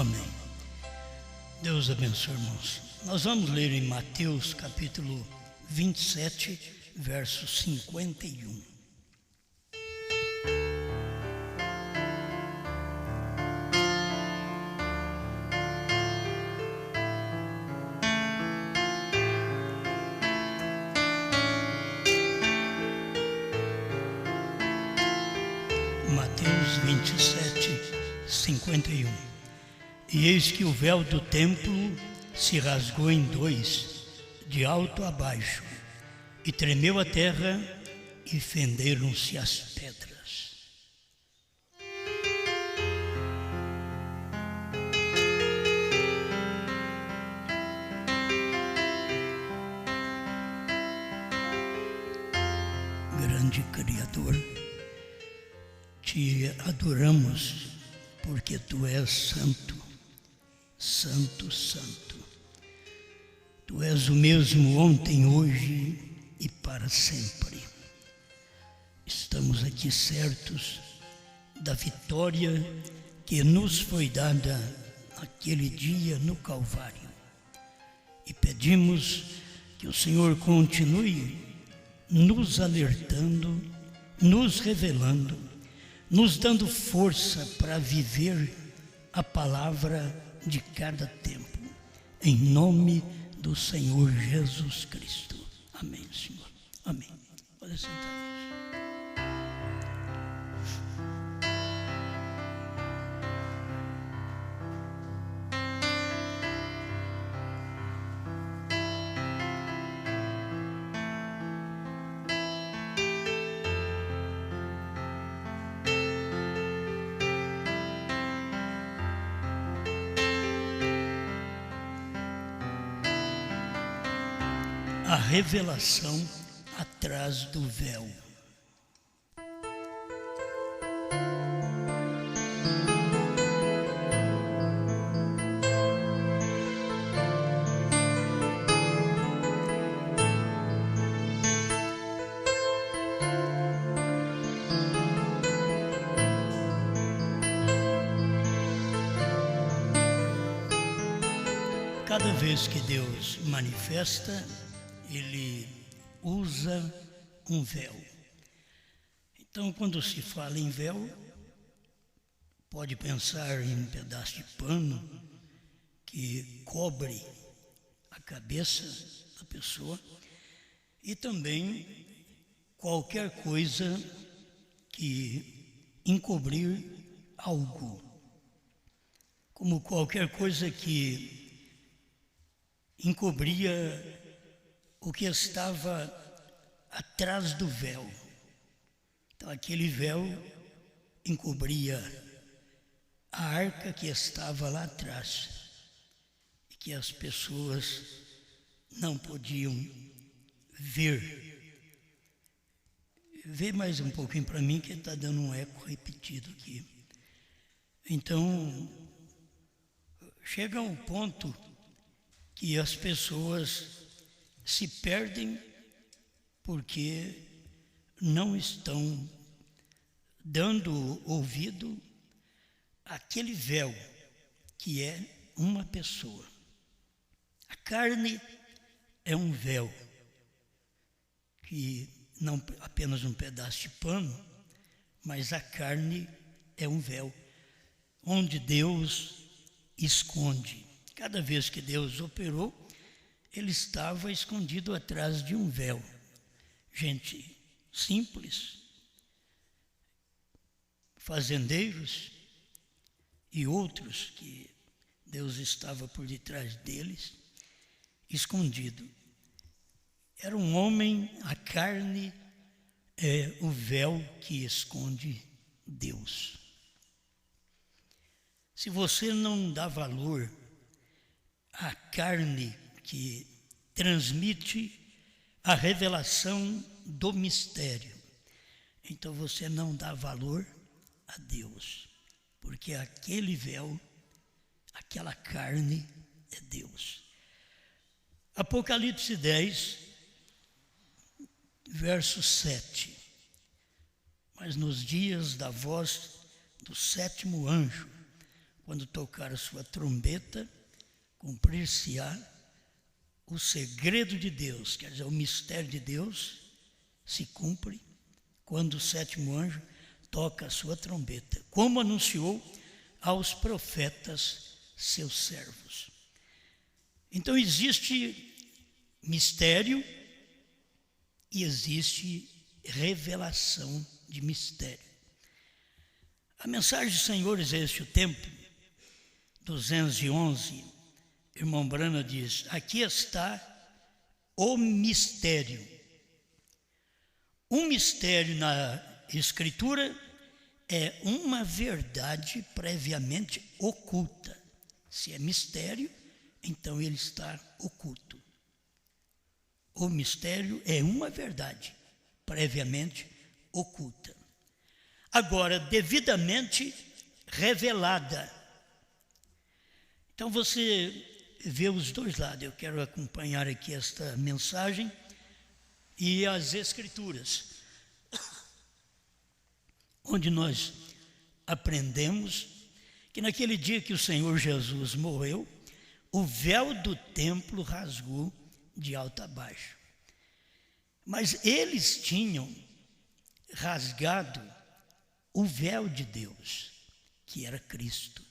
Amém. Deus abençoe, irmãos. Nós vamos ler em Mateus capítulo 27, verso 51. Mateus 27, 51. E eis que o véu do templo se rasgou em dois, de alto a baixo, e tremeu a terra, e fenderam-se as pedras. Grande Criador, te adoramos, porque Tu és santo, santo, santo. Tu és o mesmo ontem, hoje e para sempre. Estamos aqui certos da vitória que nos foi dada naquele dia no Calvário. E pedimos que o Senhor continue nos alertando, nos revelando, nos dando força para viver a palavra de cada tempo. Em nome do Senhor Jesus Cristo. Amém, Senhor. Amém. Pode sentar. A revelação atrás do véu. Cada vez que Deus manifesta, Ele usa um véu. Então, quando se fala em véu, pode pensar em um pedaço de pano que cobre a cabeça da pessoa e também qualquer coisa que encobrir algo, como qualquer coisa que encobria o que estava atrás do véu. Então, aquele véu encobria a arca que estava lá atrás e que as pessoas não podiam ver. Vê mais um pouquinho para mim, que está dando um eco repetido aqui. Então, chega um ponto que as pessoas se perdem porque não estão dando ouvido àquele véu que é uma pessoa. A carne é um véu, que não apenas um pedaço de pano, mas a carne é um véu, onde Deus esconde. Cada vez que Deus operou, Ele estava escondido atrás de um véu. Gente simples, fazendeiros e outros que Deus estava por detrás deles, escondido. Era um homem, a carne é o véu que esconde Deus. Se você não dá valor à carne que transmite a revelação do mistério, então você não dá valor a Deus, porque aquele véu, aquela carne é Deus. Apocalipse 10, verso 7. Mas nos dias da voz do sétimo anjo, quando tocar a sua trombeta, cumprir-se-á o segredo de Deus, quer dizer, o mistério de Deus se cumpre quando o sétimo anjo toca a sua trombeta, como anunciou aos profetas, seus servos. Então existe mistério e existe revelação de mistério. A mensagem do Senhor é este, o templo, 211, irmão Brana diz, aqui está o mistério. Um mistério na Escritura é uma verdade previamente oculta. Se é mistério, então ele está oculto. O mistério é uma verdade previamente oculta. Agora, devidamente revelada. Então você vê os dois lados. Eu quero acompanhar aqui esta mensagem e as Escrituras, onde nós aprendemos que naquele dia que o Senhor Jesus morreu, o véu do templo rasgou de alto a baixo. Mas eles tinham rasgado o véu de Deus, que era Cristo.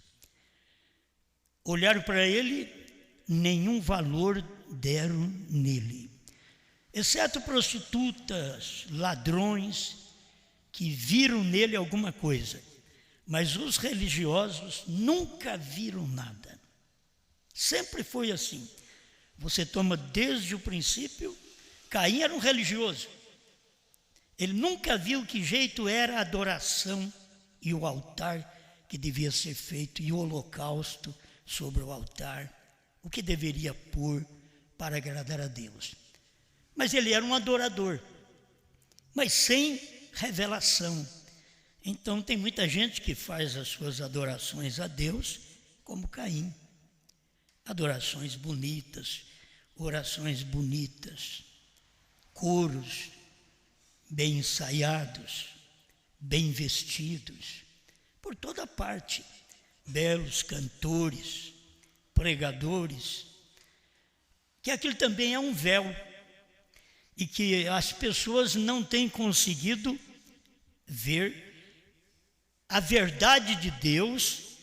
Olharam para ele, nenhum valor deram nele, exceto prostitutas, ladrões, que viram nele alguma coisa. Mas os religiosos nunca viram nada. Sempre foi assim. Você toma desde o princípio, Caim era um religioso. Ele nunca viu que jeito era a adoração e o altar que devia ser feito, e o holocausto sobre o altar, o que deveria pôr para agradar a Deus. Mas ele era um adorador, mas sem revelação. Então tem muita gente que faz as suas adorações a Deus como Caim. Adorações bonitas, orações bonitas, coros bem ensaiados, bem vestidos, por toda parte, belos cantores, pregadores, que aquilo também é um véu e que as pessoas não têm conseguido ver a verdade de Deus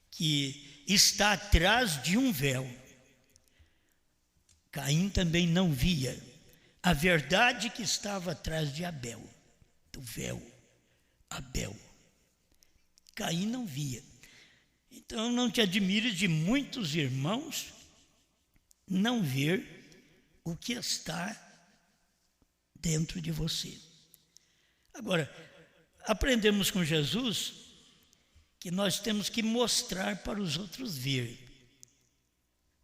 que está atrás de um véu. Caim também não via a verdade que estava atrás de Abel, do véu, Abel. Caim não via. Então não te admires de muitos irmãos não ver o que está dentro de você. Agora, aprendemos com Jesus que nós temos que mostrar para os outros ver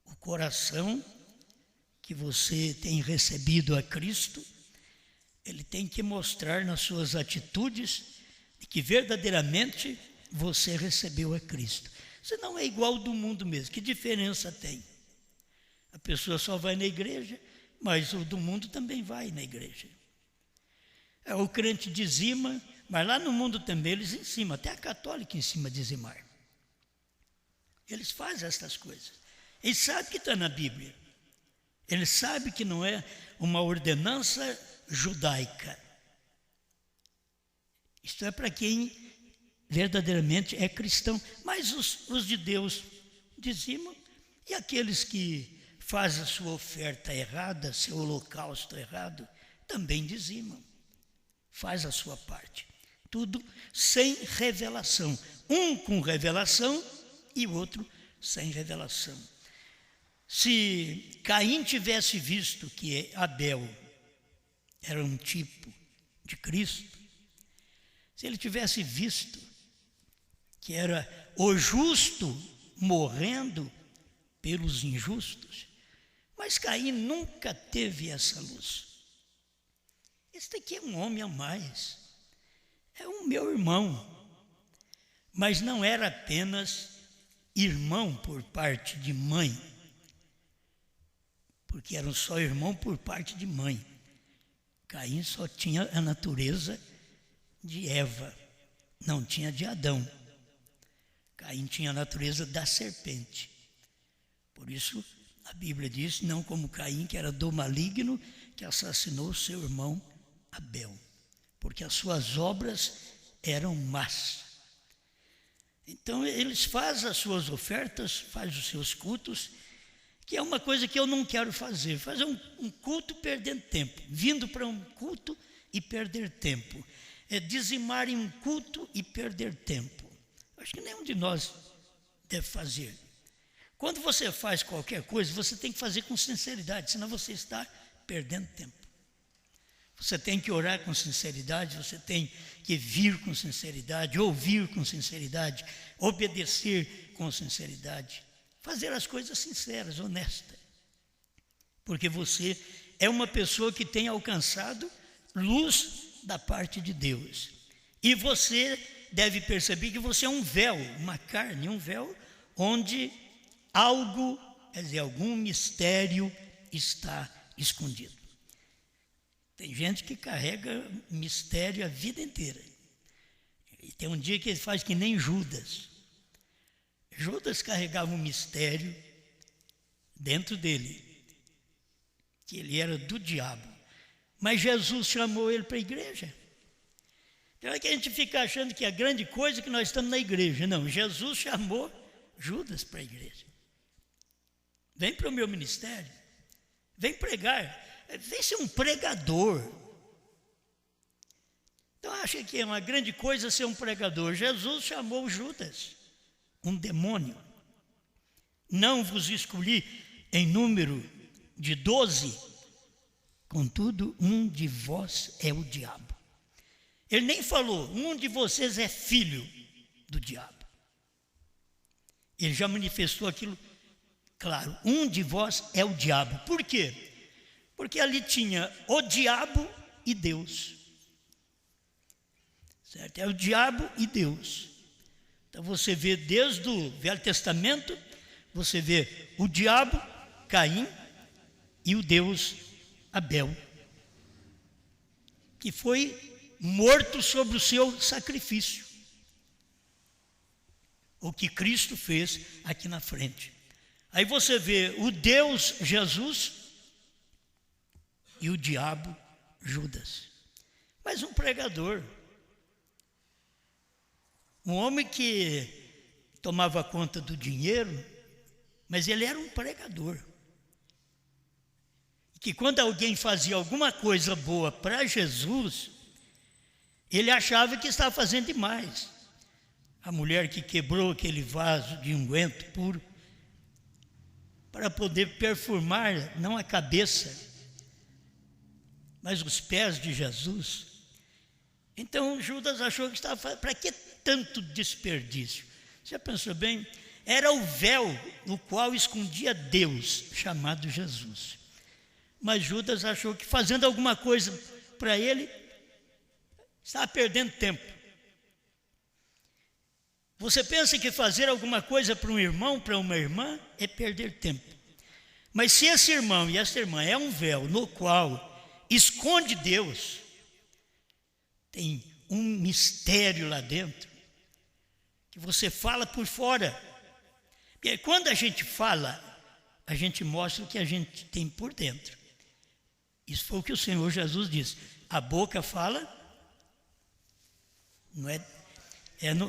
o coração que você tem recebido a Cristo. Ele tem que mostrar nas suas atitudes que verdadeiramente você recebeu a Cristo. Você não é igual do mundo mesmo. Que diferença tem? A pessoa só vai na igreja, mas o do mundo também vai na igreja. O crente dizima, mas lá no mundo também eles ensinam, até a católica ensina a dizimar. Eles fazem essas coisas. Eles sabem que está na Bíblia. Eles sabem que não é uma ordenança judaica. Isto é para quem verdadeiramente é cristão. Mas os de Deus dizimam, e aqueles que fazem a sua oferta errada, seu holocausto errado, também dizimam. Faz a sua parte. Tudo sem revelação. Um com revelação e o outro sem revelação. Se Caim tivesse visto que Abel era um tipo de Cristo, se ele tivesse visto que era o justo morrendo pelos injustos, mas Caim nunca teve essa luz. Este aqui é um homem a mais, é o meu irmão, mas não era apenas irmão por parte de mãe, porque eram só irmão por parte de mãe. Caim só tinha a natureza de Eva, não tinha de Adão. Caim tinha a natureza da serpente. Por isso, a Bíblia diz, não como Caim, que era do maligno, que assassinou seu irmão Abel, porque as suas obras eram más. Então, eles fazem as suas ofertas, fazem os seus cultos, que é uma coisa que eu não quero fazer. Fazer um culto perdendo tempo, vindo para um culto e perder tempo. É dizimar em um culto e perder tempo. Acho que nenhum de nós deve fazer. Quando você faz qualquer coisa, você tem que fazer com sinceridade, senão você está perdendo tempo. Você tem que orar com sinceridade, você tem que vir com sinceridade, ouvir com sinceridade, obedecer com sinceridade. Fazer as coisas sinceras, honestas. Porque você é uma pessoa que tem alcançado luz da parte de Deus. E você deve perceber que você é um véu, uma carne, um véu onde algo, quer dizer, algum mistério está escondido. Tem gente que carrega mistério a vida inteira. E tem um dia que ele faz que nem Judas. Judas carregava um mistério dentro dele, que ele era do diabo. Mas Jesus chamou ele para a igreja. Então é que a gente fica achando que a grande coisa é que nós estamos na igreja. Não, Jesus chamou Judas para a igreja. Vem para o meu ministério, vem pregar, vem ser um pregador. Então acha que é uma grande coisa ser um pregador. Jesus chamou Judas, um demônio. Não vos escolhi em número de 12, contudo, um de vós é o diabo. Ele nem falou, um de vocês é filho do diabo. Ele já manifestou aquilo, claro, um de vós é o diabo. Por quê? Porque ali tinha o diabo e Deus. Certo? É o diabo e Deus. Então você vê desde o Velho Testamento, você vê o diabo, Caim, e o Deus, Abel, que foi morto sobre o seu sacrifício. O que Cristo fez aqui na frente. Aí você vê o Deus Jesus e o diabo Judas. Mas um pregador, um homem que tomava conta do dinheiro, mas ele era um pregador. Que quando alguém fazia alguma coisa boa para Jesus, ele achava que estava fazendo demais. A mulher que quebrou aquele vaso de unguento puro para poder perfumar não a cabeça, mas os pés de Jesus. Então Judas achou que estava fazendo, para que tanto desperdício? Você pensou bem? Era o véu no qual escondia Deus, chamado Jesus. Mas Judas achou que fazendo alguma coisa para ele, estava perdendo tempo. Você pensa que fazer alguma coisa para um irmão, para uma irmã, é perder tempo. Mas se esse irmão e essa irmã é um véu no qual esconde Deus, tem um mistério lá dentro, que você fala por fora. E quando a gente fala, a gente mostra o que a gente tem por dentro. Isso foi o que o Senhor Jesus disse. A boca fala,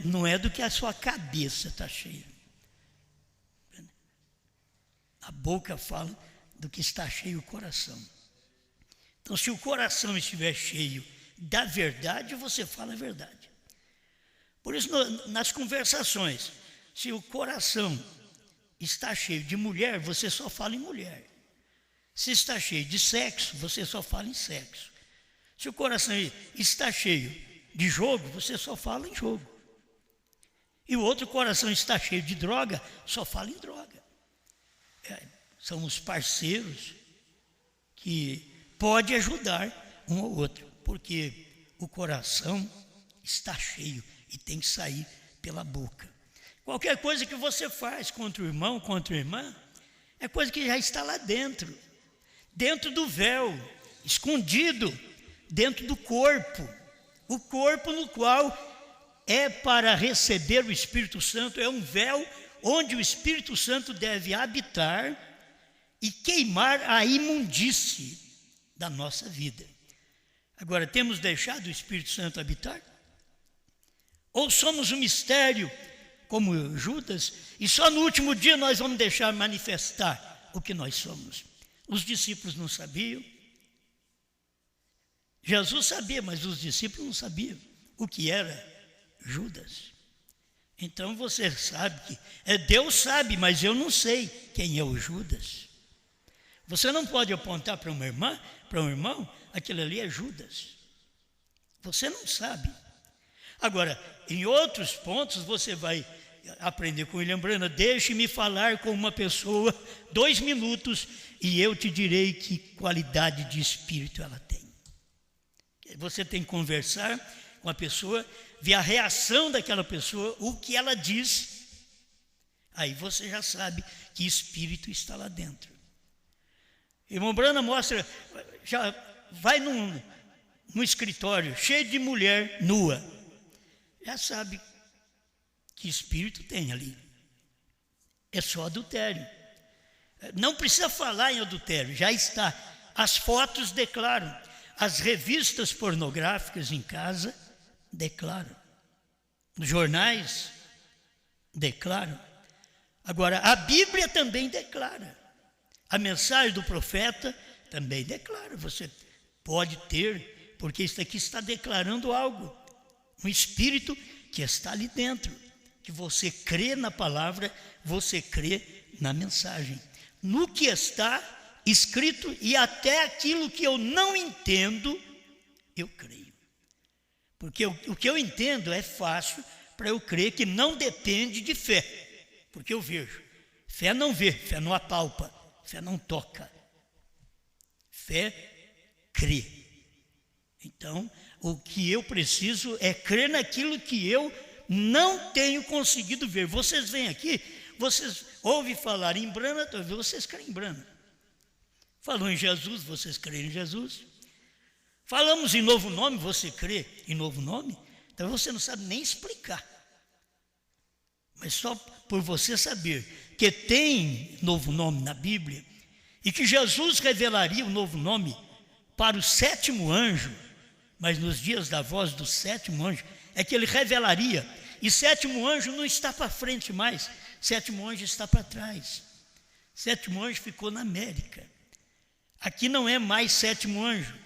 não é do que a sua cabeça está cheia. A boca fala do que está cheio o coração. Então, se o coração estiver cheio da verdade, você fala a verdade. Por isso, nas conversações, se o coração está cheio de mulher, você só fala em mulher. Se está cheio de sexo, você só fala em sexo. Se o coração está cheio de jogo, você só fala em jogo. E o outro coração está cheio de droga, só fala em droga. São os parceiros que podem ajudar um ao outro, porque o coração está cheio e tem que sair pela boca. Qualquer coisa que você faz contra o irmão, contra a irmã, é coisa que já está lá dentro do véu, escondido dentro do corpo, o corpo no qual é para receber o Espírito Santo, é um véu onde o Espírito Santo deve habitar e queimar a imundície da nossa vida. Agora, temos deixado o Espírito Santo habitar? Ou somos um mistério, como Judas, e só no último dia nós vamos deixar manifestar o que nós somos? Os discípulos não sabiam. Jesus sabia, mas os discípulos não sabiam o que era Judas. Então você sabe que Deus sabe, mas eu não sei quem é o Judas. Você não pode apontar para uma irmã, para um irmão, aquele ali é Judas. Você não sabe. Agora, em outros pontos você vai aprender com William Branham. Deixe-me falar com uma pessoa 2 minutos e eu te direi que qualidade de espírito ela tem. Você tem que conversar com a pessoa, ver a reação daquela pessoa, o que ela diz. Aí você já sabe que espírito está lá dentro. Irmão Branham mostra, já vai num escritório cheio de mulher nua, já sabe que espírito tem ali. É só adultério. Não precisa falar em adultério, já está. As fotos declaram. As revistas pornográficas em casa declaram. Os jornais declaram. Agora, a Bíblia também declara. A mensagem do profeta também declara. Você pode ter, porque isso aqui está declarando algo. Um espírito que está ali dentro. Que você crê na palavra, você crê na mensagem. No que está escrito e até aquilo que eu não entendo, eu creio. Porque o que eu entendo é fácil para eu crer que não depende de fé. Porque eu vejo. Fé não vê, fé não apalpa, fé não toca. Fé crê. Então, o que eu preciso é crer naquilo que eu não tenho conseguido ver. Vocês vêm aqui, vocês ouvem falar em Branham, vocês creem em Branham. Falou em Jesus, vocês creem em Jesus. Falamos em novo nome, você crê em novo nome? Então você não sabe nem explicar. Mas só por você saber que tem novo nome na Bíblia e que Jesus revelaria o novo nome para o 7º anjo, mas nos dias da voz do 7º anjo, é que ele revelaria. E 7º anjo não está para frente mais, 7º anjo está para trás. 7º anjo ficou na América. Aqui não é mais 7º anjo.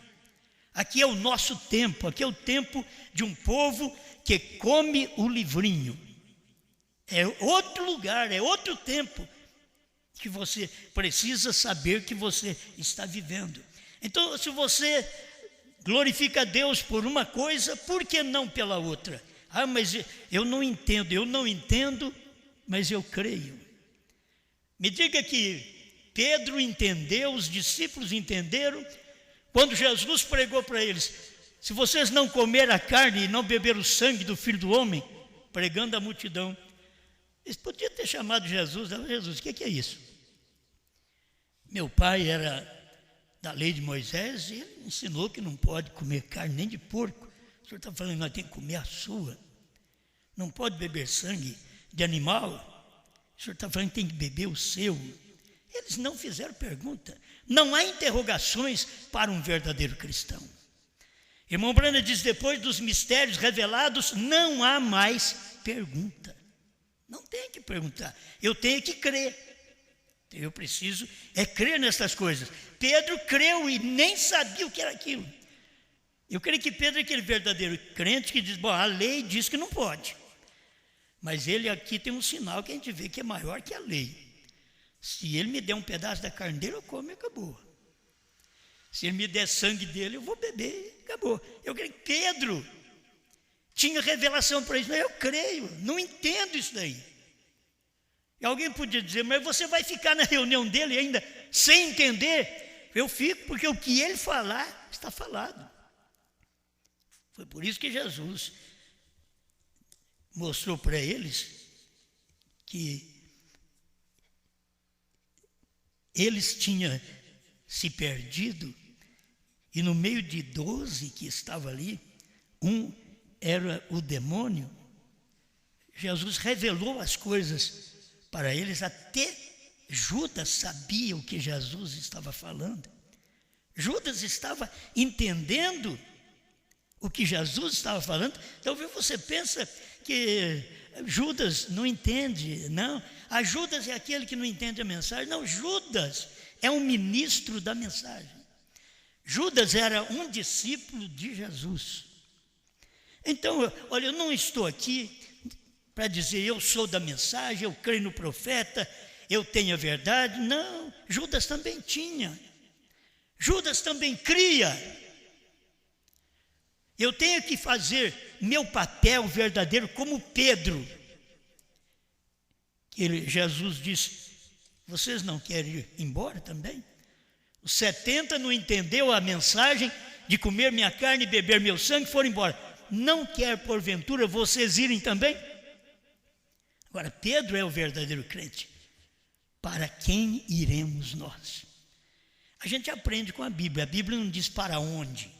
Aqui é o nosso tempo. Aqui é o tempo de um povo que come o livrinho. É outro lugar, é outro tempo que você precisa saber que você está vivendo. Então, se você glorifica a Deus por uma coisa, por que não pela outra? Ah, mas eu não entendo, mas eu creio. Me diga que Pedro entendeu, os discípulos entenderam, quando Jesus pregou para eles: se vocês não comerem a carne e não beber o sangue do Filho do Homem, pregando à multidão, eles podiam ter chamado Jesus. Jesus, o que é isso? Meu pai era da lei de Moisés e ele ensinou que não pode comer carne nem de porco. O senhor está falando que nós temos que comer a sua. Não pode beber sangue de animal. O senhor está falando que tem que beber o seu. Eles não fizeram pergunta. Não há interrogações para um verdadeiro cristão. Irmão Branham diz: depois dos mistérios revelados, não há mais pergunta. Não tem que perguntar. Eu tenho que crer. Eu preciso crer nessas coisas. Pedro creu e nem sabia o que era aquilo. Eu creio que Pedro é aquele verdadeiro crente que diz: bom, a lei diz que não pode. Mas ele aqui tem um sinal que a gente vê que é maior que a lei. Se ele me der um pedaço da carne dele, eu como e acabou. Se ele me der sangue dele, eu vou beber e acabou. Eu creio que Pedro tinha revelação para isso. Eu creio, não entendo isso daí. E alguém podia dizer: mas você vai ficar na reunião dele ainda sem entender? Eu fico, porque o que ele falar, está falado. Foi por isso que Jesus mostrou para eles que eles tinham se perdido, e no meio de 12 que estavam ali, um era o demônio Jesus revelou as coisas para eles, até Judas sabia o que Jesus estava falando. Judas estava entendendo o que Jesus estava falando. Talvez você pensa que Judas não entende. Não, Judas é aquele que não entende a mensagem. Não, Judas é um ministro da mensagem. Judas era um discípulo de Jesus. Então, olha, eu não estou aqui para dizer eu sou da mensagem, eu creio no profeta, eu tenho a verdade. Não, Judas também tinha. Judas também cria. Eu tenho que fazer meu papel verdadeiro como Pedro. Jesus disse, vocês não querem ir embora também? Os 70 não entendeu a mensagem de comer minha carne e beber meu sangue, foram embora. Não quer porventura vocês irem também? Agora, Pedro é o verdadeiro crente. Para quem iremos nós? A gente aprende com a Bíblia não diz para onde.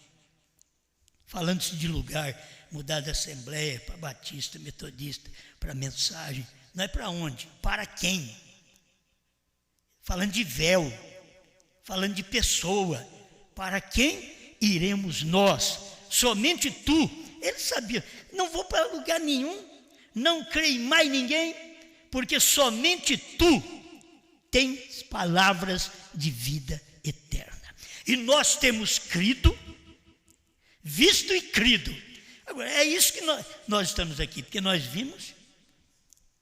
Falando-se de lugar, mudar da assembleia para batista, metodista, para mensagem. Não é para onde, para quem. Falando de véu, falando de pessoa. Para quem iremos nós? Somente tu. Ele sabia, não vou para lugar nenhum, não creio em mais ninguém, porque somente tu tens palavras de vida eterna. E nós temos crido, visto e crido. Agora, é isso que nós estamos aqui, porque nós vimos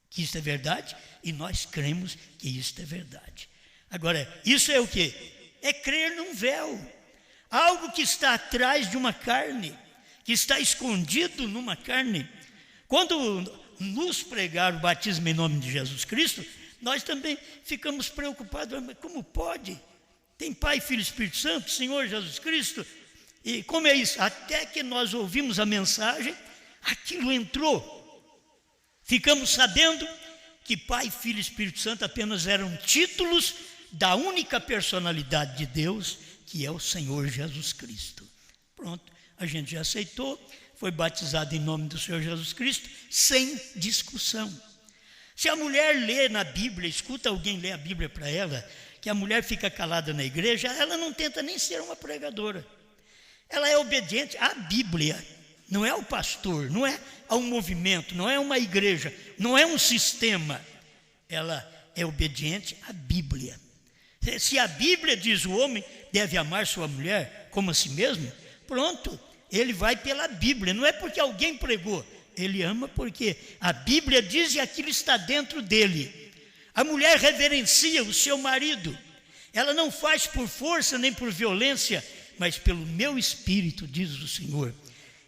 que isso é verdade e nós cremos que isso é verdade. Agora, isso é o quê? É crer num véu, algo que está atrás de uma carne, que está escondido numa carne. Quando nos pregaram o batismo em nome de Jesus Cristo, nós também ficamos preocupados, mas como pode? Tem Pai, Filho e Espírito Santo, Senhor Jesus Cristo, e como é isso? Até que nós ouvimos a mensagem, aquilo entrou. Ficamos sabendo que Pai, Filho e Espírito Santo apenas eram títulos da única personalidade de Deus, que é o Senhor Jesus Cristo. Pronto, a gente já aceitou, foi batizado em nome do Senhor Jesus Cristo, sem discussão. Se a mulher lê na Bíblia, escuta alguém ler a Bíblia para ela, que a mulher fica calada na igreja, ela não tenta nem ser uma pregadora. Ela é obediente à Bíblia, não é ao pastor, não é a um movimento, não é uma igreja, não é um sistema. Ela é obediente à Bíblia. Se a Bíblia diz o homem deve amar sua mulher como a si mesmo, pronto, ele vai pela Bíblia, não é porque alguém pregou, ele ama porque a Bíblia diz e aquilo está dentro dele. A mulher reverencia o seu marido, ela não faz por força nem por violência, mas pelo meu espírito, diz o Senhor.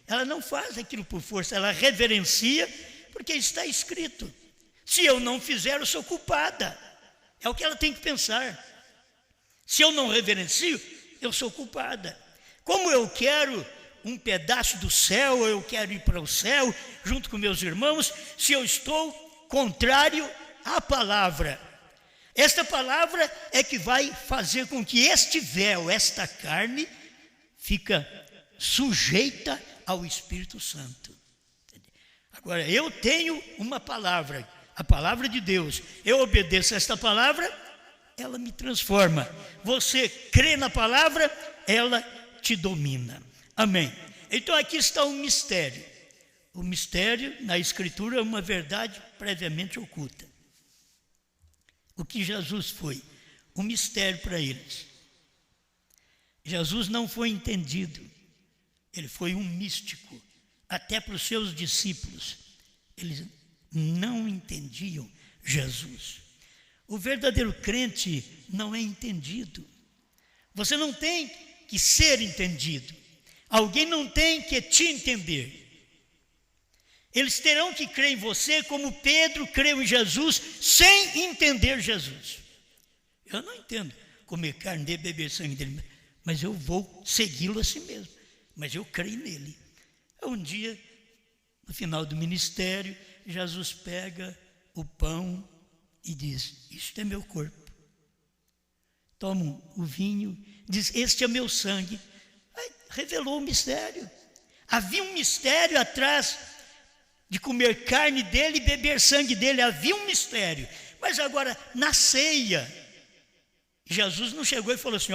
Ela não faz aquilo por força, ela reverencia porque está escrito. Se eu não fizer, eu sou culpada. É o que ela tem que pensar. Se eu não reverencio, eu sou culpada. Como eu quero um pedaço do céu, eu quero ir para o céu junto com meus irmãos, se eu estou contrário à palavra. Esta palavra é que vai fazer com que este véu, esta carne, fica sujeita ao Espírito Santo. Agora, eu tenho uma palavra, a palavra de Deus. Eu obedeço a esta palavra, ela me transforma. Você crê na palavra, ela te domina. Amém. Então aqui está um mistério. O mistério na Escritura é uma verdade previamente oculta. O que Jesus foi? Um mistério para eles. Jesus não foi entendido. Ele foi um místico. Até para os seus discípulos. Eles não entendiam Jesus. O verdadeiro crente não é entendido. Você não tem que ser entendido. Alguém não tem que te entender. Eles terão que crer em você como Pedro creu em Jesus, sem entender Jesus. Eu não entendo comer carne dele, beber sangue dele, mas eu vou segui-lo assim mesmo. Mas eu creio nele. Um dia, no final do ministério, Jesus pega o pão e diz, isto é meu corpo. Toma o vinho, diz, este é meu sangue. Aí, revelou o mistério. Havia um mistério atrás de comer carne dele e beber sangue dele. Havia um mistério. Mas agora, na ceia, Jesus não chegou e falou assim: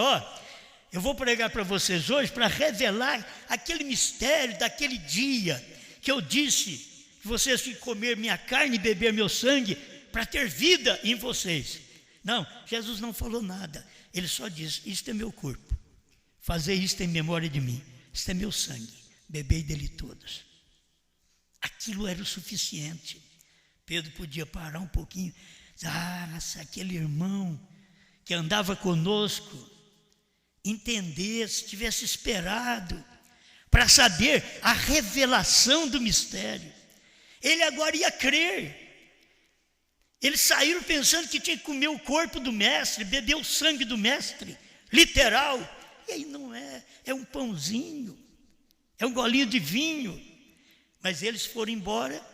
eu vou pregar para vocês hoje para revelar aquele mistério daquele dia que eu disse que vocês têm que comer minha carne e beber meu sangue para ter vida em vocês. Não, Jesus não falou nada. Ele só disse: isto é meu corpo, fazei isto em memória de mim. Isto é meu sangue, bebei dele todos. Aquilo era o suficiente. Pedro podia parar um pouquinho. Se aquele irmão que andava conosco entendesse, tivesse esperado para saber a revelação do mistério, ele agora ia crer. Eles saíram pensando que tinha que comer o corpo do mestre, beber o sangue do mestre, literal. E aí não é, é um pãozinho, é um golinho de vinho. Mas eles foram embora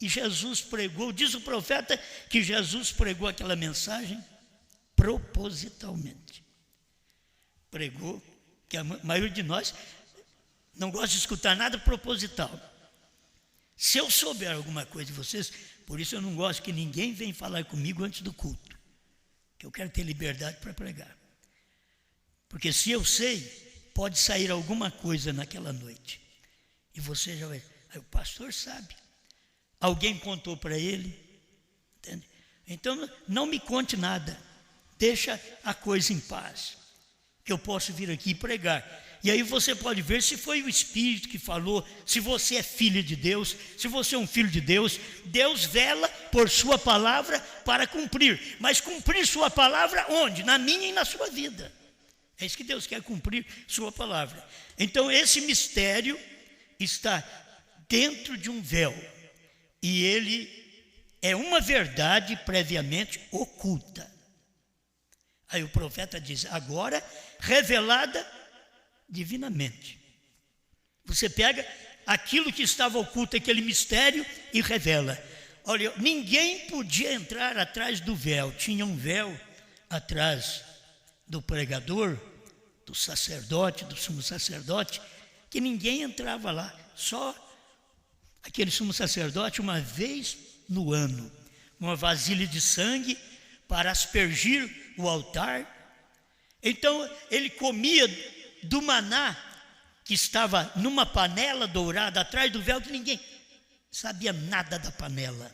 e Jesus pregou. Diz o profeta que Jesus pregou aquela mensagem propositalmente. Pregou, que a maioria de nós não gosta de escutar nada proposital. Se eu souber alguma coisa de vocês, por isso eu não gosto que ninguém venha falar comigo antes do culto, que eu quero ter liberdade para pregar. Porque se eu sei, pode sair alguma coisa naquela noite. E você já vai... Aí o pastor sabe. Alguém contou para ele. Entende? Então não me conte nada. Deixa a coisa em paz, que eu posso vir aqui e pregar. E aí você pode ver se foi o Espírito que falou, se você é filho de Deus, se você é um filho de Deus. Deus vela por sua palavra para cumprir. Mas cumprir sua palavra onde? Na minha e na sua vida. É isso que Deus quer, cumprir sua palavra. Então esse mistério está dentro de um véu. E ele é uma verdade previamente oculta. Aí o profeta diz: agora revelada divinamente. Você pega aquilo que estava oculto, aquele mistério, e revela. Olha, ninguém podia entrar atrás do véu. Tinha um véu atrás do pregador, do sacerdote, do sumo sacerdote, que ninguém entrava lá. Só aquele sumo sacerdote, uma vez no ano, uma vasilha de sangue para aspergir o altar. Então ele comia do maná que estava numa panela dourada atrás do véu, que ninguém sabia nada da panela.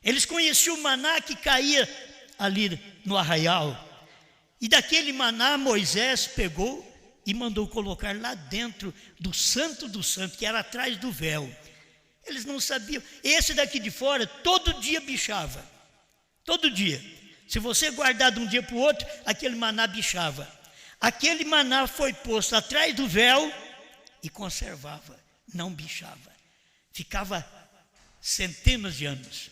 Eles conheciam o maná que caía ali no arraial, e daquele maná Moisés pegou e mandou colocar lá dentro do santo do santo, que era atrás do véu. Eles não sabiam. Esse daqui de fora todo dia bichava, todo dia. Se você guardar de um dia para o outro, aquele maná bichava. Aquele maná foi posto atrás do véu e conservava, não bichava. Ficava centenas de anos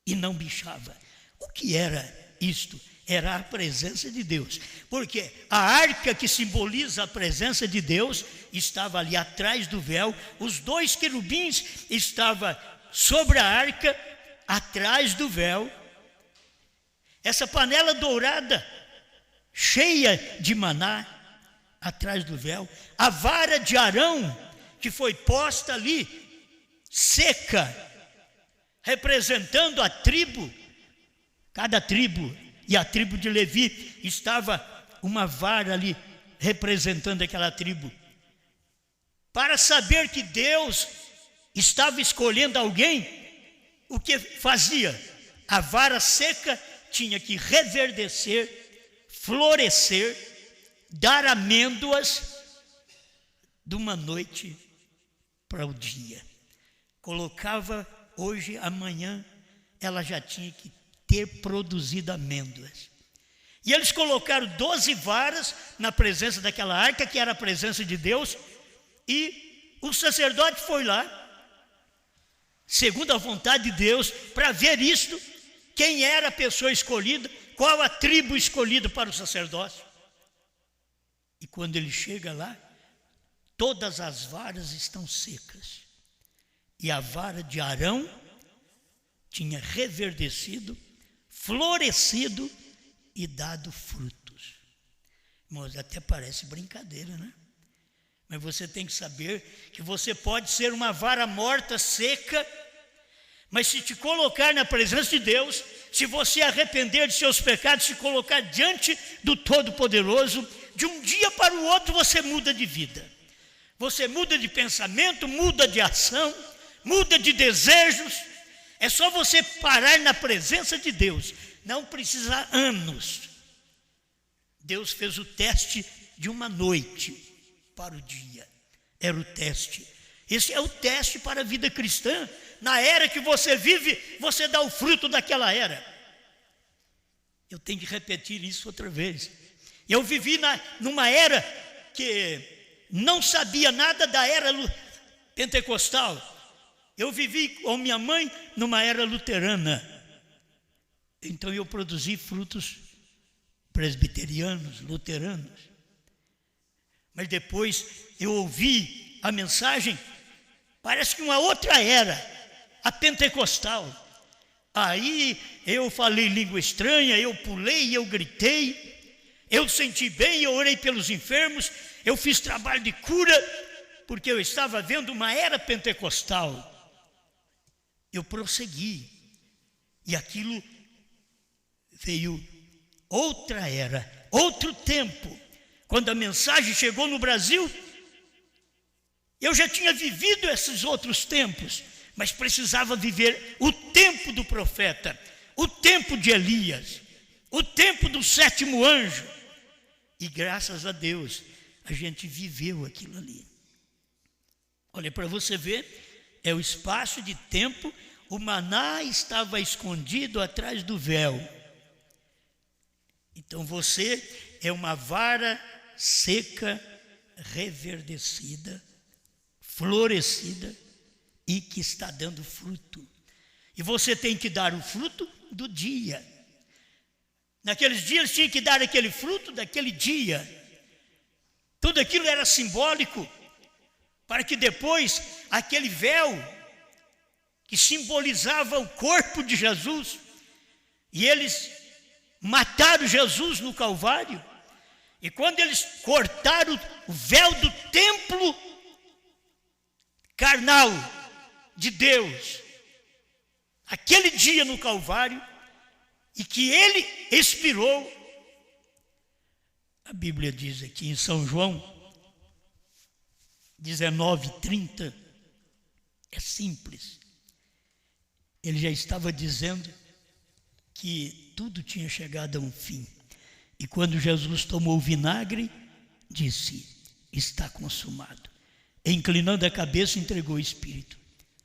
e não bichava. O que era isto? Era a presença de Deus. Porque a arca, que simboliza a presença de Deus, estava ali atrás do véu. Os dois querubins estavam sobre a arca, atrás do véu. Essa panela dourada, cheia de maná, atrás do véu. A vara de Arão, que foi posta ali, seca, representando a tribo. Cada tribo, e a tribo de Levi, estava uma vara ali, representando aquela tribo. Para saber que Deus estava escolhendo alguém, o que fazia? A vara seca tinha que reverdecer, florescer, dar amêndoas de uma noite para o dia. Colocava hoje, amanhã, ela já tinha que ter produzido amêndoas. E eles colocaram 12 varas na presença daquela arca, que era a presença de Deus, e o sacerdote foi lá, segundo a vontade de Deus, para ver isto, quem era a pessoa escolhida, qual a tribo escolhida para o sacerdócio. E quando ele chega lá, todas as varas estão secas. E a vara de Arão tinha reverdecido, florescido e dado frutos. Irmãos, até parece brincadeira, né? Mas você tem que saber que você pode ser uma vara morta, seca, mas se te colocar na presença de Deus, se você arrepender de seus pecados, se colocar diante do Todo-Poderoso, de um dia para o outro você muda de vida. Você muda de pensamento, muda de ação, muda de desejos. É só você parar na presença de Deus. Não precisa anos. Deus fez o teste de uma noite para o dia. Era o teste. Esse é o teste para a vida cristã. Na era que você vive, você dá o fruto daquela era. Eu tenho que repetir isso outra vez. Eu vivi numa era que não sabia nada da era pentecostal. Eu vivi com minha mãe numa era luterana. Então eu produzi frutos presbiterianos, luteranos. Mas depois eu ouvi a mensagem, parece que uma outra era, a pentecostal. Aí eu falei língua estranha, eu pulei, eu gritei, eu senti bem, eu orei pelos enfermos, eu fiz trabalho de cura, porque eu estava vendo uma era pentecostal. Eu prossegui, e aquilo veio outra era, outro tempo. Quando a mensagem chegou no Brasil, eu já tinha vivido esses outros tempos, mas precisava viver o tempo do profeta, o tempo de Elias, o tempo do 7º anjo. E graças a Deus, a gente viveu aquilo ali. Olha, para você ver, é o espaço de tempo, o maná estava escondido atrás do véu. Então você é uma vara seca, reverdecida, florescida e que está dando fruto. E você tem que dar o fruto do dia. Naqueles dias tinha que dar aquele fruto daquele dia. Tudo aquilo era simbólico para que depois aquele véu que simbolizava o corpo de Jesus, e eles mataram Jesus no Calvário, e quando eles cortaram o véu do templo carnal de Deus, aquele dia no Calvário, e que ele expirou, a Bíblia diz aqui em São João 19:30, é simples. Ele já estava dizendo que tudo tinha chegado a um fim. E quando Jesus tomou o vinagre, disse: está consumado. E, inclinando a cabeça, entregou o Espírito.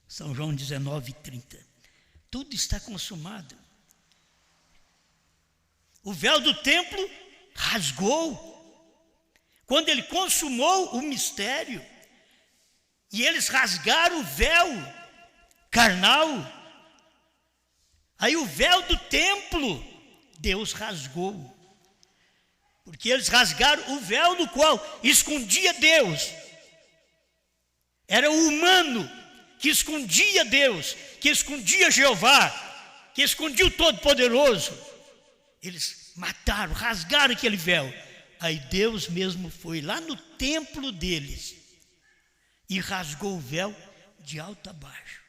São João 19:30. Tudo está consumado. O véu do templo rasgou. Quando ele consumou o mistério, e eles rasgaram o véu carnal, aí o véu do templo, Deus rasgou. Porque eles rasgaram o véu no qual escondia Deus. Era o humano que escondia Deus, que escondia Jeová, que escondia o Todo-Poderoso. Eles mataram, rasgaram aquele véu. Aí Deus mesmo foi lá no templo deles e rasgou o véu de alto a baixo.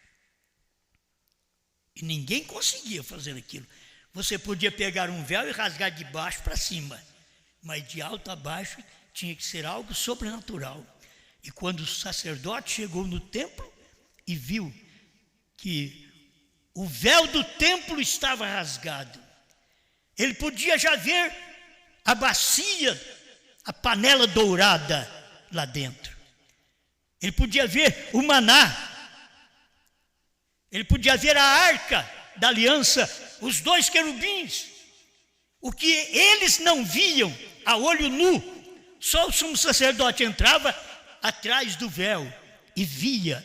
E ninguém conseguia fazer aquilo. Você podia pegar um véu e rasgar de baixo para cima, mas de alto a baixo tinha que ser algo sobrenatural. E quando o sacerdote chegou no templo e viu que o véu do templo estava rasgado, ele podia já ver a bacia, a panela dourada lá dentro. Ele podia ver o maná. Ele podia ver a arca da aliança, os 2 querubins. O que eles não viam a olho nu, só o sumo sacerdote entrava atrás do véu e via,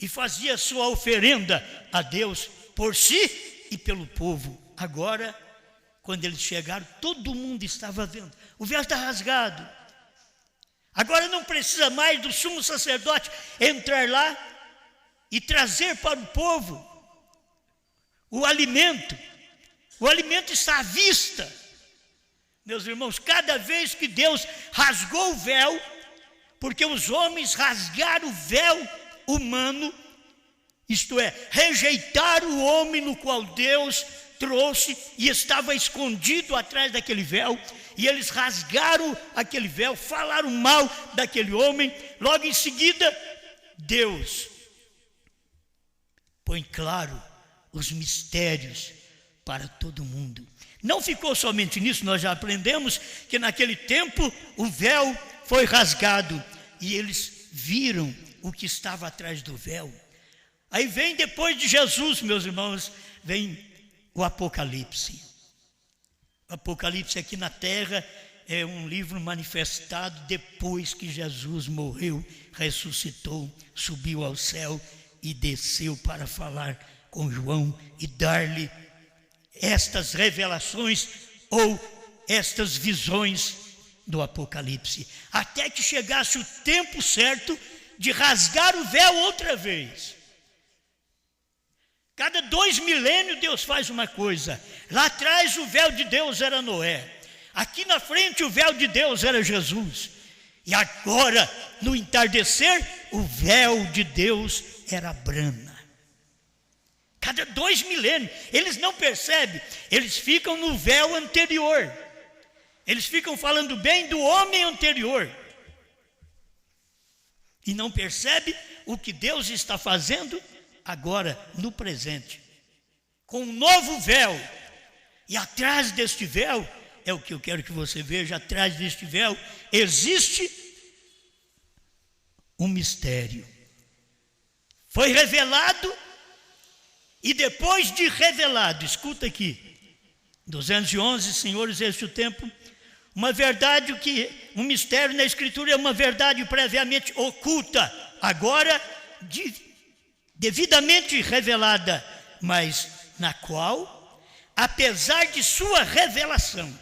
e fazia sua oferenda a Deus por si e pelo povo. Agora, quando eles chegaram, todo mundo estava vendo. O véu está rasgado. Agora não precisa mais do sumo sacerdote entrar lá e trazer para o povo o alimento. O alimento está à vista. Meus irmãos, cada vez que Deus rasgou o véu, porque os homens rasgaram o véu humano, isto é, rejeitaram o homem no qual Deus trouxe e estava escondido atrás daquele véu, e eles rasgaram aquele véu, falaram mal daquele homem. Logo em seguida, Deus põe claro os mistérios para todo mundo. Não ficou somente nisso, nós já aprendemos que naquele tempo o véu foi rasgado e eles viram o que estava atrás do véu. Aí vem, depois de Jesus, meus irmãos, vem o Apocalipse. O Apocalipse aqui na terra é um livro manifestado depois que Jesus morreu, ressuscitou, subiu ao céu e desceu para falar com João e dar-lhe estas revelações ou estas visões do Apocalipse, até que chegasse o tempo certo de rasgar o véu outra vez. Cada 2 milênios Deus faz uma coisa. Lá atrás o véu de Deus era Noé, aqui na frente o véu de Deus era Jesus, e agora no entardecer o véu de Deus era Brana. Cada 2 milênios, eles não percebem, eles ficam no véu anterior, eles ficam falando bem do homem anterior, e não percebem o que Deus está fazendo agora, no presente, com um novo véu. E atrás deste véu, é o que eu quero que você veja, atrás deste véu existe um mistério. Foi revelado, e depois de revelado, escuta aqui, 211, senhores, este é o tempo, uma verdade um mistério na Escritura é uma verdade previamente oculta, agora devidamente revelada, mas na qual, apesar de sua revelação,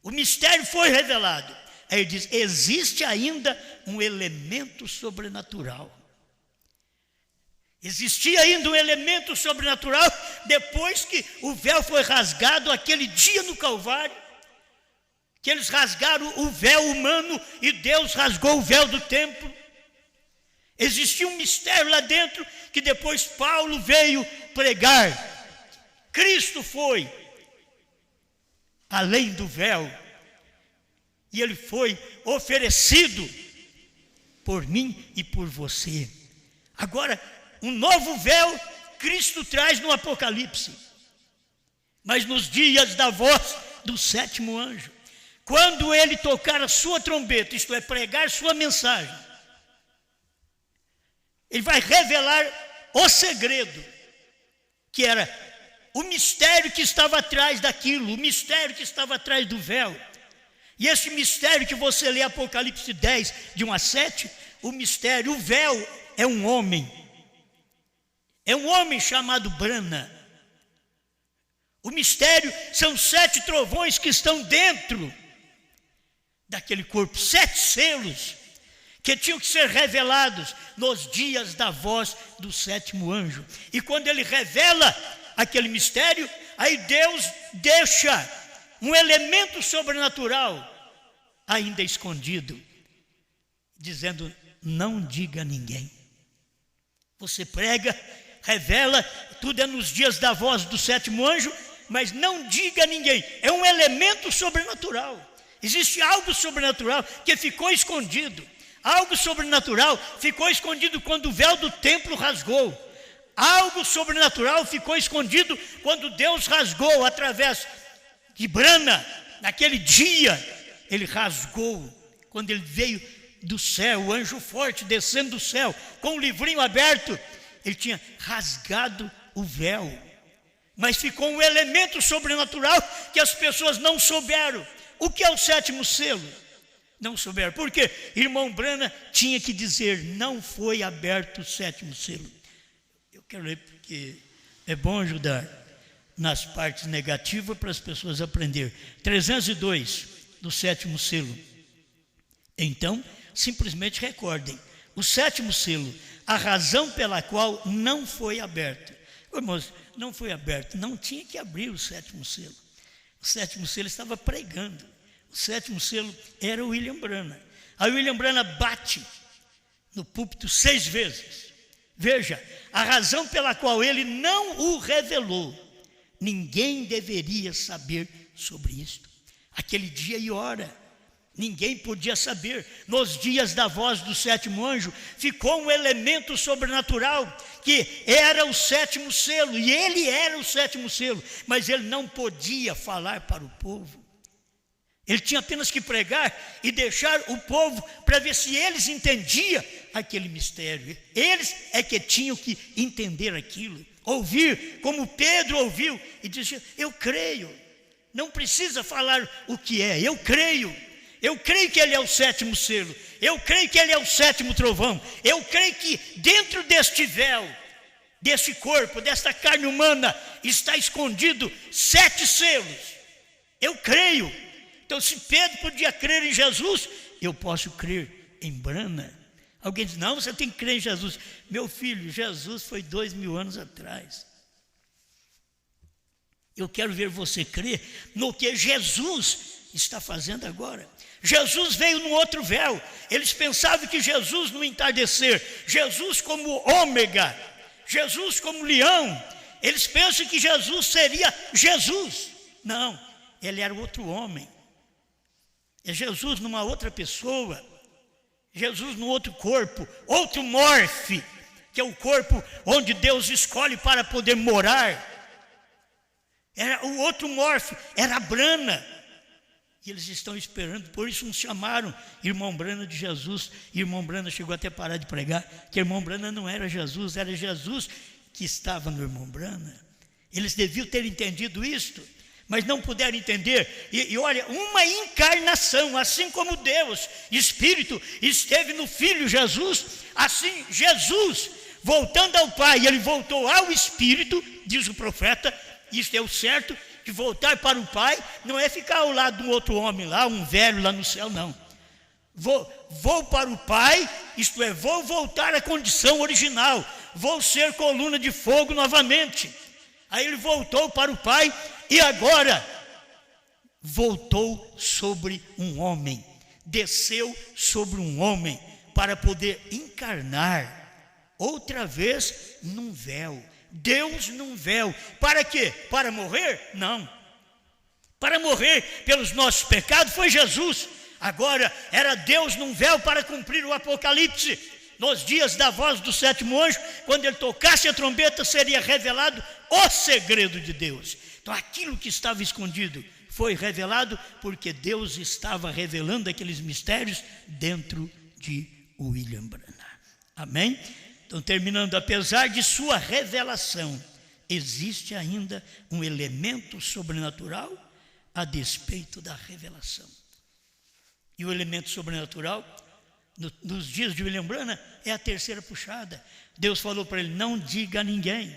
o mistério foi revelado. Aí ele diz, existe ainda um elemento sobrenatural. Existia ainda um elemento sobrenatural depois que o véu foi rasgado aquele dia no Calvário, que eles rasgaram o véu humano e Deus rasgou o véu do templo. Existia um mistério lá dentro que depois Paulo veio pregar. Cristo foi além do véu e ele foi oferecido por mim e por você. Agora, um novo véu Cristo traz no Apocalipse, mas nos dias da voz do 7º anjo, quando ele tocar a sua trombeta, isto é, pregar sua mensagem, ele vai revelar o segredo, que era o mistério que estava atrás daquilo, o mistério que estava atrás do véu. E esse mistério que você lê Apocalipse 10, de 1 a 7, o mistério, o véu é um homem chamado Brana. O mistério são 7 trovões que estão dentro daquele corpo, 7 selos, que tinham que ser revelados nos dias da voz do 7º anjo. E quando ele revela aquele mistério, aí Deus deixa um elemento sobrenatural ainda escondido, dizendo, não diga a ninguém. Você prega, revela, tudo é nos dias da voz do 7º anjo, mas não diga a ninguém. É um elemento sobrenatural. Existe algo sobrenatural que ficou escondido. Algo sobrenatural ficou escondido quando o véu do templo rasgou. Algo sobrenatural ficou escondido quando Deus rasgou através de Brana. Naquele dia, ele rasgou, quando ele veio do céu, o anjo forte descendo do céu, com o livrinho aberto, ele tinha rasgado o véu. Mas ficou um elemento sobrenatural que as pessoas não souberam. O que é o 7º selo? Não souberam. Por quê? Irmão Brana tinha que dizer, não foi aberto o 7º selo. Eu quero ler porque é bom ajudar nas partes negativas para as pessoas aprenderem. 302 do 7º selo. Então, simplesmente recordem, o 7º selo, a razão pela qual não foi aberto. Irmãos, não foi aberto, não tinha que abrir o 7º selo. O 7º selo estava pregando. O 7º selo era o William Branham. Aí William Branham bate no púlpito 6 vezes. Veja, a razão pela qual ele não o revelou. Ninguém deveria saber sobre isto. Aquele dia e hora, ninguém podia saber. Nos dias da voz do 7º anjo, ficou um elemento sobrenatural, que era o 7º selo, e ele era o 7º selo, mas ele não podia falar para o povo. Ele tinha apenas que pregar e deixar o povo para ver se eles entendiam aquele mistério. Eles é que tinham que entender aquilo, ouvir como Pedro ouviu e dizia: eu creio, não precisa falar o que é, eu creio que ele é o 7º selo, eu creio que ele é o 7º trovão, eu creio que dentro deste véu, desse corpo, desta carne humana, está escondido 7 selos. Eu creio. Então, se Pedro podia crer em Jesus, eu posso crer em Branham. Alguém diz: não, você tem que crer em Jesus. Meu filho, Jesus foi 2000 anos atrás. Eu quero ver você crer no que Jesus está fazendo agora. Jesus veio num outro véu. Eles pensavam que Jesus no entardecer, Jesus como ômega, Jesus como leão, eles pensam que Jesus seria Jesus. Não, ele era outro homem. É Jesus numa outra pessoa, Jesus num outro corpo, outro morfe, que é o corpo onde Deus escolhe para poder morar. Era o outro morfe, era Branham. E eles estão esperando, por isso nos chamaram irmão Branham de Jesus. E irmão Branham chegou até a parar de pregar, que irmão Branham não era Jesus que estava no irmão Branham. Eles deviam ter entendido isto, mas não puderam entender. E olha, uma encarnação, assim como Deus, Espírito, esteve no Filho Jesus, assim Jesus, voltando ao Pai, ele voltou ao Espírito, diz o profeta. Isto é o certo, que voltar para o Pai não é ficar ao lado de um outro homem lá, um velho lá no céu, não. Vou para o Pai, isto é, vou voltar à condição original, vou ser coluna de fogo novamente. Aí ele voltou para o Pai e agora voltou sobre um homem, desceu sobre um homem para poder encarnar outra vez num véu. Deus num véu. Para quê? Para morrer? Não. Para morrer pelos nossos pecados foi Jesus. Agora era Deus num véu para cumprir o Apocalipse. Nos dias da voz do 7º anjo, quando ele tocasse a trombeta, seria revelado o segredo de Deus. Então aquilo que estava escondido foi revelado, porque Deus estava revelando aqueles mistérios dentro de William Branham. Amém? Então, terminando, apesar de sua revelação, existe ainda um elemento sobrenatural a despeito da revelação. E o elemento sobrenatural, nos dias de William Branham, é a terceira puxada. Deus falou para ele: não diga a ninguém.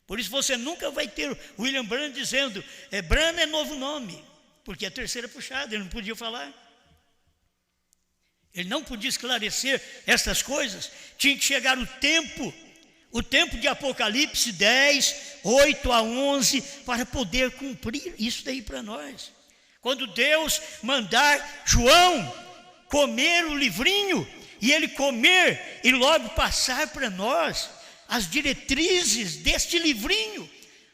Por isso você nunca vai ter William Branham dizendo: Branham é novo nome, porque é a terceira puxada, ele não podia falar. Ele não podia esclarecer essas coisas. Tinha que chegar o tempo de Apocalipse 10, 8 a 11, para poder cumprir isso daí para nós. Quando Deus mandar João comer o livrinho, e ele comer e logo passar para nós as diretrizes deste livrinho,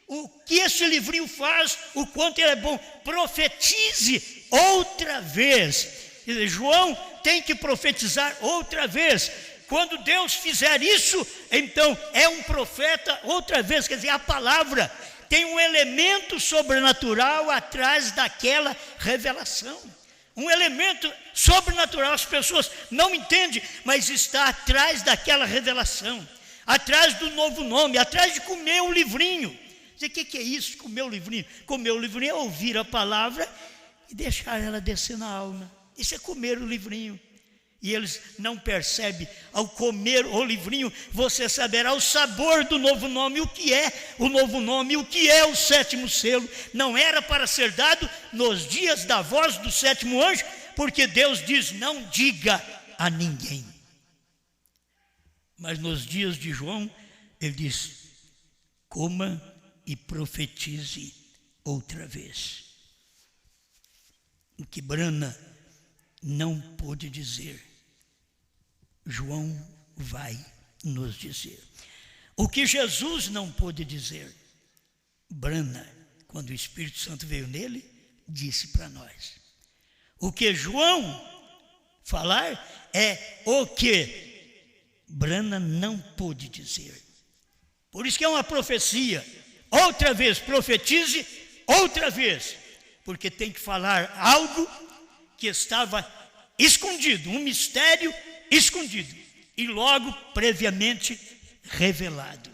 o que este livrinho faz, o quanto ele é bom. Profetize outra vez. João tem que profetizar outra vez. Quando Deus fizer isso, então é um profeta outra vez. Quer dizer, a palavra tem um elemento sobrenatural atrás daquela revelação. Um elemento sobrenatural, as pessoas não entendem, mas está atrás daquela revelação, atrás do novo nome, atrás de comer o livrinho. O que é isso, comer o livrinho? Comer o livrinho é ouvir a palavra e deixar ela descer na alma. Isso é comer o livrinho. E eles não percebem. Ao comer o livrinho, você saberá o sabor do novo nome, o que é o novo nome, o que é o 7º selo. Não era para ser dado nos dias da voz do 7º anjo, porque Deus diz: não diga a ninguém. Mas nos dias de João, ele diz: coma e profetize outra vez. O que Branham não pôde dizer. João vai nos dizer. O que Jesus não pôde dizer, Brana, quando o Espírito Santo veio nele, disse para nós. O que João falar é o que Brana não pôde dizer. Por isso que é uma profecia. Outra vez, profetize, outra vez. Porque tem que falar algo que estava escondido, um mistério escondido. E logo, previamente, revelado.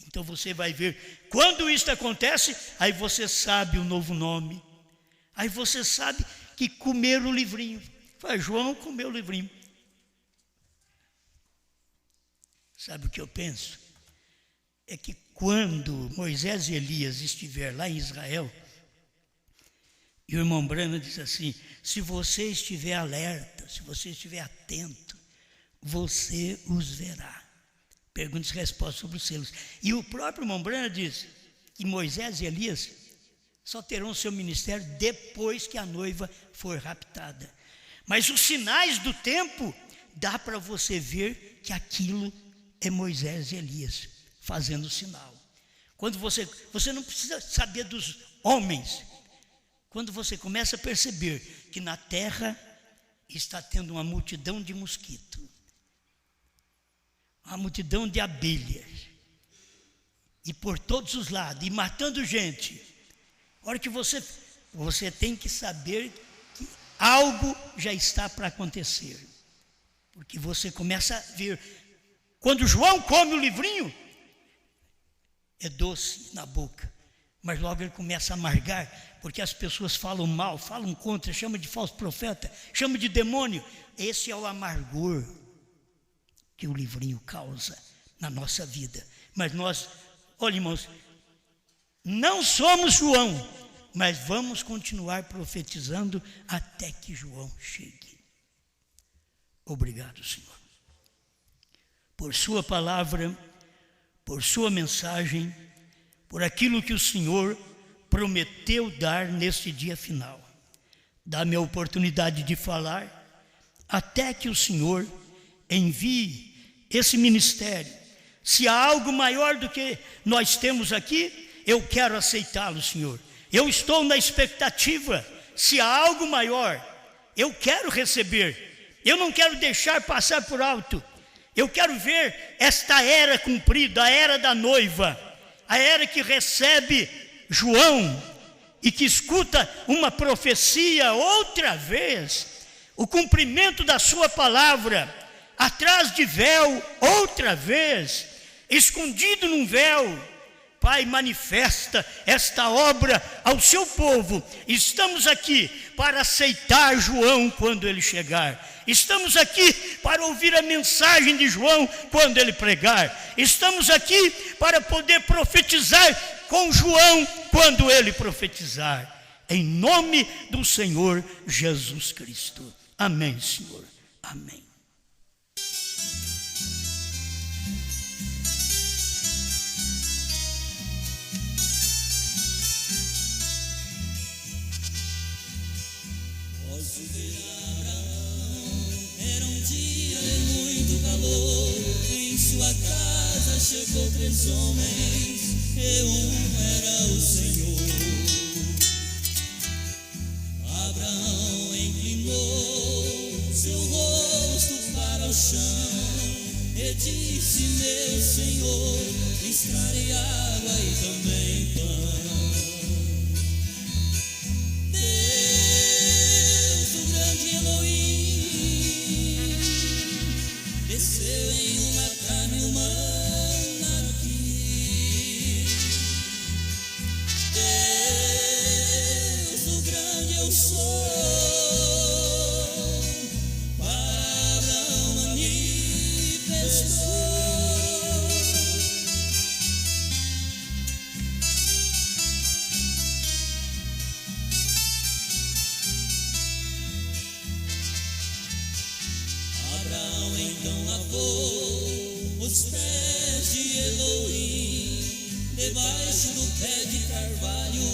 Então você vai ver, quando isso acontece, aí você sabe o novo nome. Aí você sabe que comeram o livrinho. Fala, João comeu o livrinho. Sabe o que eu penso? É que quando Moisés e Elias estiver lá em Israel, e o irmão Brana diz assim, se você estiver alerta, se você estiver atento, você os verá. Perguntas e respostas sobre os selos. E o próprio irmão Brana diz que Moisés e Elias só terão seu ministério depois que a noiva for raptada. Mas os sinais do tempo, dá para você ver que aquilo é Moisés e Elias fazendo o sinal. Quando você não precisa saber dos homens, quando você começa a perceber que na terra está tendo uma multidão de mosquitos, uma multidão de abelhas, e por todos os lados, e matando gente, a hora que você tem que saber que algo já está para acontecer, porque você começa a ver, quando João come o livrinho, é doce na boca, mas logo ele começa a amargar, porque as pessoas falam mal, falam contra, chamam de falso profeta, chamam de demônio. Esse é o amargor que o livrinho causa na nossa vida. Mas nós, olha irmãos, não somos João, mas vamos continuar profetizando até que João chegue. Obrigado, Senhor, por sua palavra, por sua mensagem, por aquilo que o Senhor prometeu dar neste dia final. Dá-me a oportunidade de falar até que o Senhor envie esse ministério. Se há algo maior do que nós temos aqui, eu quero aceitá-lo, Senhor. Eu estou na expectativa. Se há algo maior, eu quero receber. Eu não quero deixar passar por alto. Eu quero ver esta era cumprida, a era da noiva, a era que recebe João e que escuta uma profecia outra vez, o cumprimento da sua palavra, atrás de véu, outra vez, escondido num véu. Pai, manifesta esta obra ao seu povo. Estamos aqui para aceitar João quando ele chegar. Estamos aqui para ouvir a mensagem de João quando ele pregar. Estamos aqui para poder profetizar com João quando ele profetizar. Em nome do Senhor Jesus Cristo. Amém, Senhor. Amém. Posso ver Abraão, era um dia de muito calor. Em sua casa chegou 3 homens, e um era o Senhor. Abraão inclinou seu rosto para o chão e disse: meu Senhor, estrare água e também pão. Deus, o grande Elohim, desceu em uma carne humana aqui. Deus, o grande eu sou, para Abraão manifestou. Abraão então lavou os pés de Elohim, debaixo do pé de carvalho,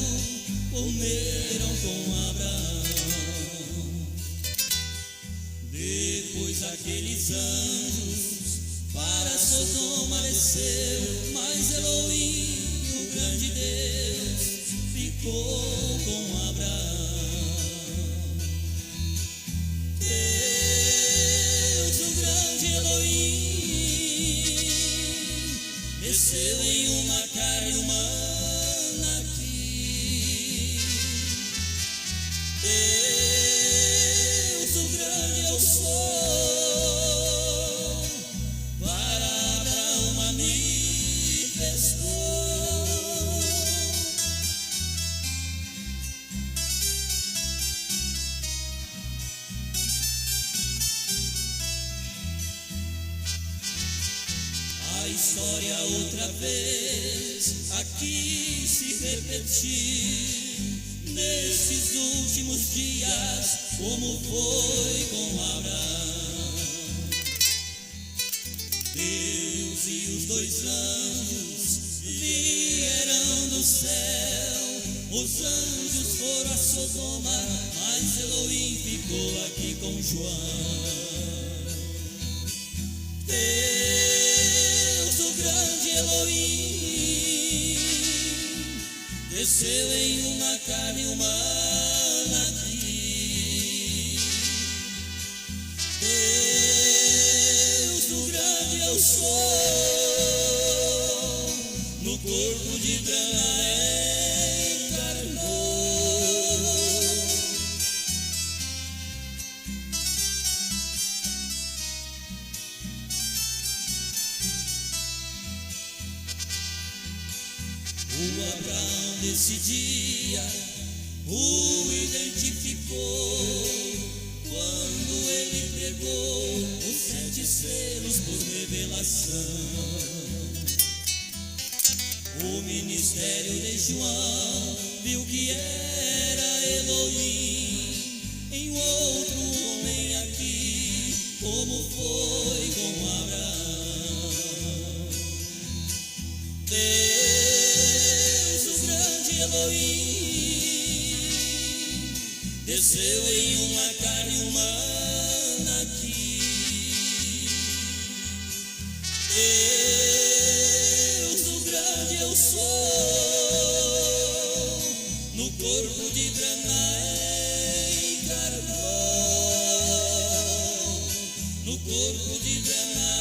comeram com Abraão. aqueles anjos, para Sodoma desceu, mas Elohim, o grande Deus, ficou com Abraão. Deus, o grande Elohim, desceu em uma carne humana aqui. Deus, o grande eu sou, para Abraão manifestou. A história outra vez aqui se repetiu, nesses últimos dias, como foi com Abraão. Deus e os dois anjos vieram do céu, os anjos foram a Sodoma, mas Elohim ficou aqui com João. Deus, o grande Elohim, desceu em uma carne humana aqui. Deus, o grande eu sou, no corpo de Canaã encarnou. O Abraão desse dia o identificou, quando ele pegou os 7 selos por revelação. O ministério de João viu que era Elohim em outro homem aqui, como foi com Abraão. Deus, o grande Elohim, desceu em uma carne humana aqui. Deus, o grande eu sou, no corpo de Canaã encarnou, no corpo de Canaã.